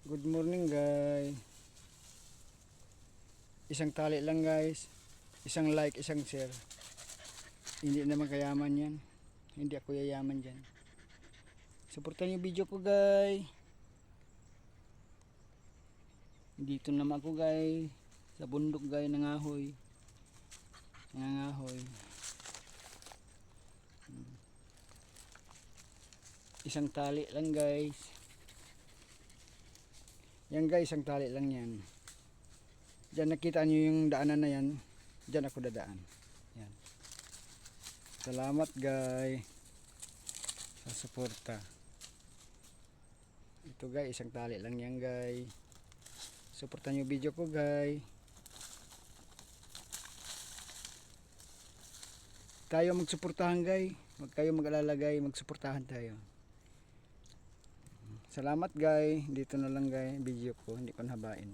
Good morning guys. Isang tali lang guys. Isang like, isang share. Hindi naman kayaman yan. Hindi ako yayaman dyan. Supportan yung video ko guys. Dito naman ako guys. Sa bundok guys, nangahoy. Nangangahoy. Isang tali lang guys. Yan guys, isang tali lang yan. Diyan nakita nyo yung daanan na yan. Diyan ako dadaan. Yan. Salamat guys sa suporta. Ito guys, isang tali lang yan guys. Suportan nyo video ko guys. Tayo magsuportahan guys. Huwag kayo mag-alala guys, magsuportahan tayo. Salamat guys. Dito na lang guys video ko, hindi ko nahabain.